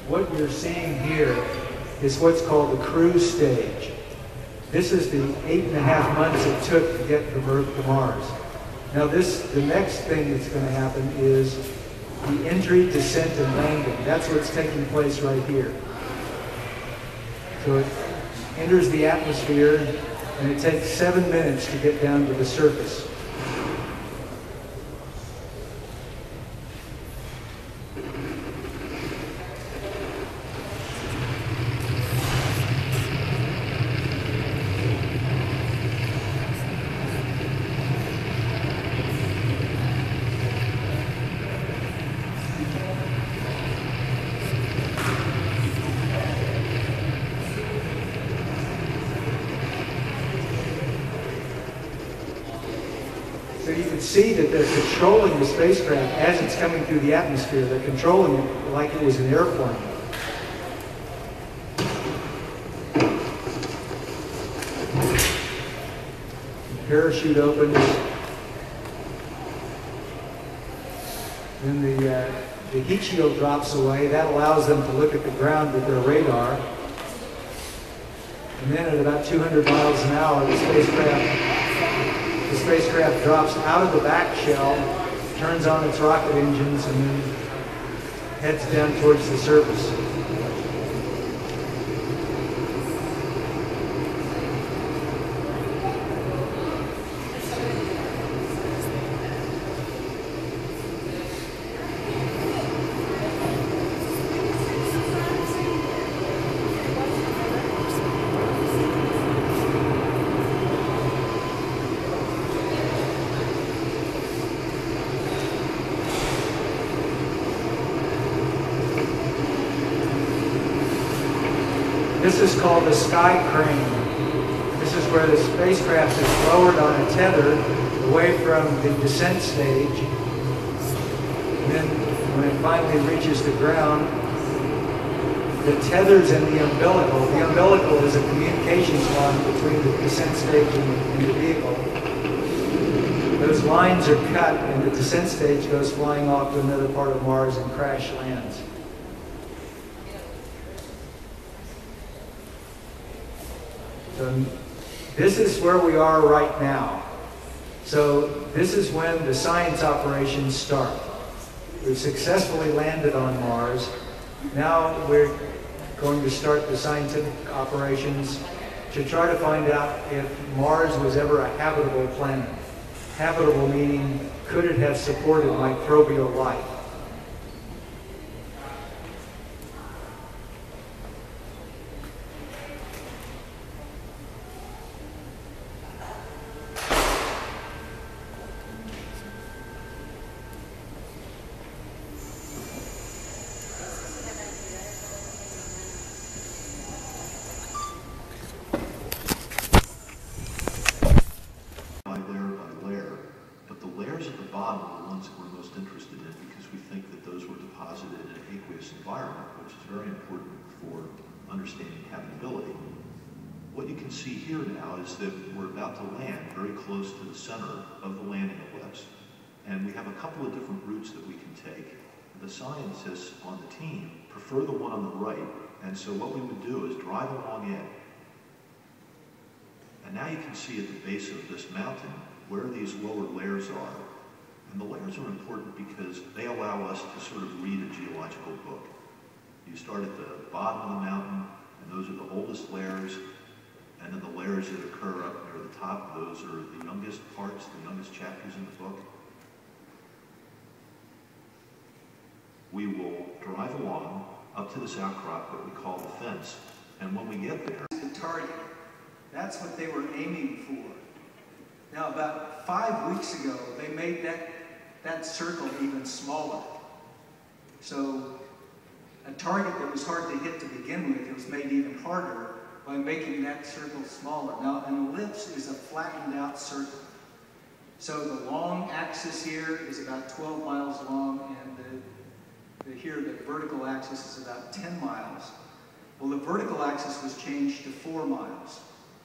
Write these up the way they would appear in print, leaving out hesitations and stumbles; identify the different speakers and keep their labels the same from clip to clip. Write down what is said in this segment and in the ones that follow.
Speaker 1: what you're seeing here is what's called the cruise stage. This is the 8.5 months it took to get from Earth to Mars. Now the next thing that's going to happen is the entry, descent, and landing. That's what's taking place right here. So it enters the atmosphere, and it takes 7 minutes to get down to the surface. So you can see that they're controlling the spacecraft as it's coming through the atmosphere. They're controlling it like it was an airplane. The parachute opens. Then the heat shield drops away. That allows them to look at the ground with their radar. And then at about 200 miles an hour, the spacecraft drops out of the back shell, turns on its rocket engines, and then heads down towards the surface. This is called the sky crane. This is where the spacecraft is lowered on a tether away from the descent stage. And then when it finally reaches the ground, the tether's in the umbilical. The umbilical is a communications line between the descent stage and the vehicle. Those lines are cut and the descent stage goes flying off to another part of Mars and crash lands. So this is where we are right now. So this is when the science operations start. We've successfully landed on Mars. Now we're going to start the scientific operations to try to find out if Mars was ever a habitable planet. Habitable meaning, could it have supported microbial life?
Speaker 2: Environment, which is very important for understanding habitability. What you can see here now is that we're about to land very close to the center of the landing ellipse, and we have a couple of different routes that we can take. The scientists on the team prefer the one on the right, and so what we would do is drive along it. And now you can see at the base of this mountain where these lower layers are. And the layers are important because they allow us to sort of read a geological book. You start at the bottom of the mountain, and those are the oldest layers, and then the layers that occur up near the top, those are the youngest parts, the youngest chapters in the book. We will drive along up to this outcrop that we call the fence, and when we get there...
Speaker 1: The target. That's what they were aiming for. Now, about 5 weeks ago, they made that circle even smaller. So a target that was hard to hit to begin with, it was made even harder by making that circle smaller. Now, an ellipse is a flattened out circle. So the long axis here is about 12 miles long, and here the vertical axis is about 10 miles. Well, the vertical axis was changed to 4 miles.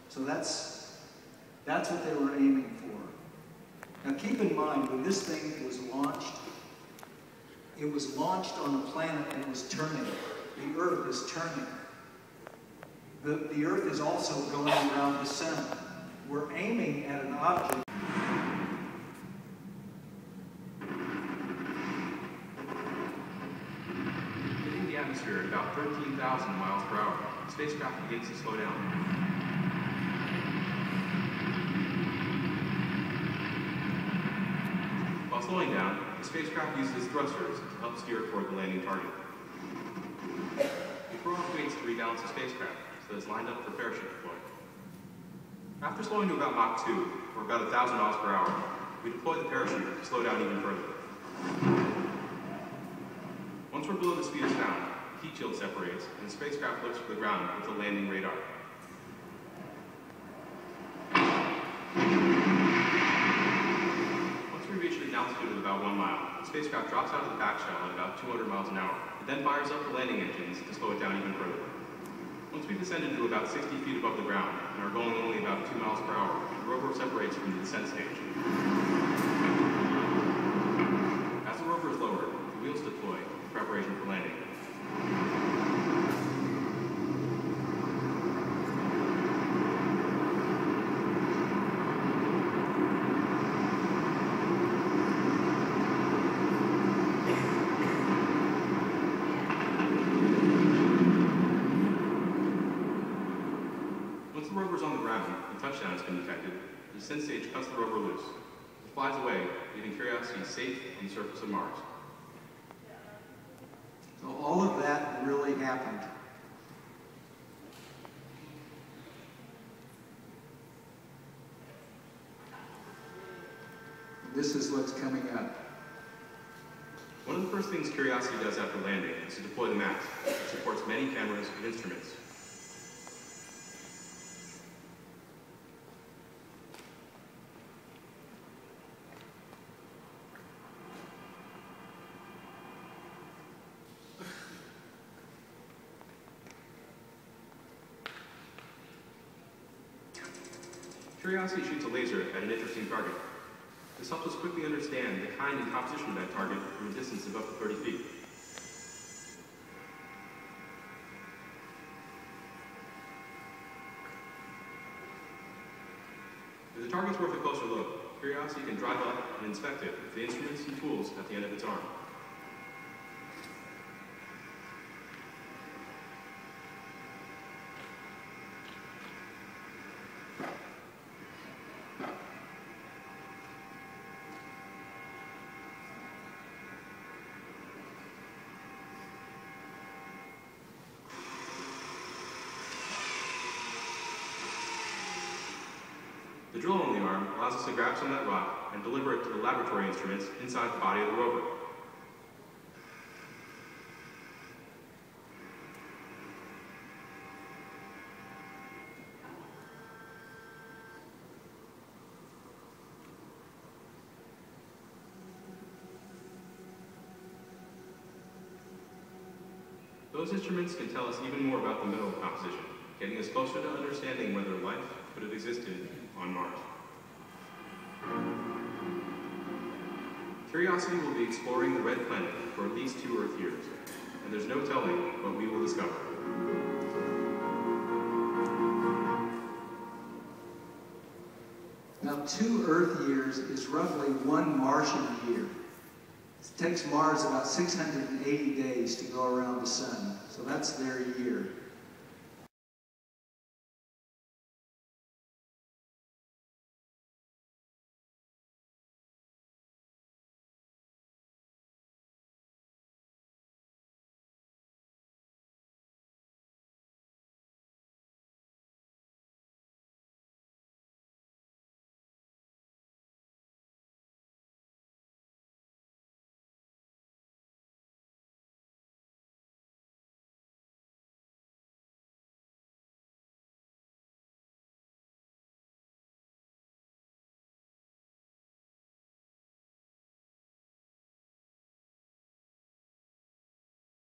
Speaker 1: So that's what they were aiming for. Now keep in mind, when this thing was launched, it was launched on a planet that was turning. the Earth is turning. The Earth is also going around the sun. We're aiming at an object.
Speaker 3: Hitting the atmosphere at about 13,000 miles per hour, the spacecraft begins to slow down. While slowing down, the spacecraft uses thrusters to help steer toward the landing target. We throw off weights to rebalance the spacecraft so that it's lined up for parachute deploy. After slowing to about Mach 2, or about 1,000 miles per hour, we deploy the parachute to slow down even further. Once we're below the speed of sound, the heat shield separates and the spacecraft looks for the ground with the landing radar. Once we reach an altitude of about 1 mile, the spacecraft drops out of the back shell at about 200 miles an hour. It then fires up the landing engines to slow it down even further. Once we've descended to about 60 feet above the ground and are going only about 2 miles per hour, the rover separates from the descent stage. As the rover is lowered, the wheels deploy in preparation for landing. Once the rover is on the ground and touchdown has been detected, the descent stage cuts the rover loose. It flies away, leaving Curiosity safe on the surface of Mars.
Speaker 1: So all of that really happened. This is what's coming up.
Speaker 3: One of the first things Curiosity does after landing is to deploy the mast, which supports many cameras and instruments. Curiosity shoots a laser at an interesting target. This helps us quickly understand the kind and composition of that target from a distance of up to 30 feet. If the target's worth a closer look, Curiosity can drive up and inspect it with the instruments and tools at the end of its arm. The drill on the arm allows us to grab some of that rock and deliver it to the laboratory instruments inside the body of the rover. Those instruments can tell us even more about the mineral composition, getting us closer to understanding whether life could have existed on Mars. Curiosity will be exploring the red planet for at least 2 Earth years, and there's no telling what we will discover.
Speaker 1: Now, 2 Earth years is roughly 1 Martian year. It takes Mars about 680 days to go around the sun, so that's their year.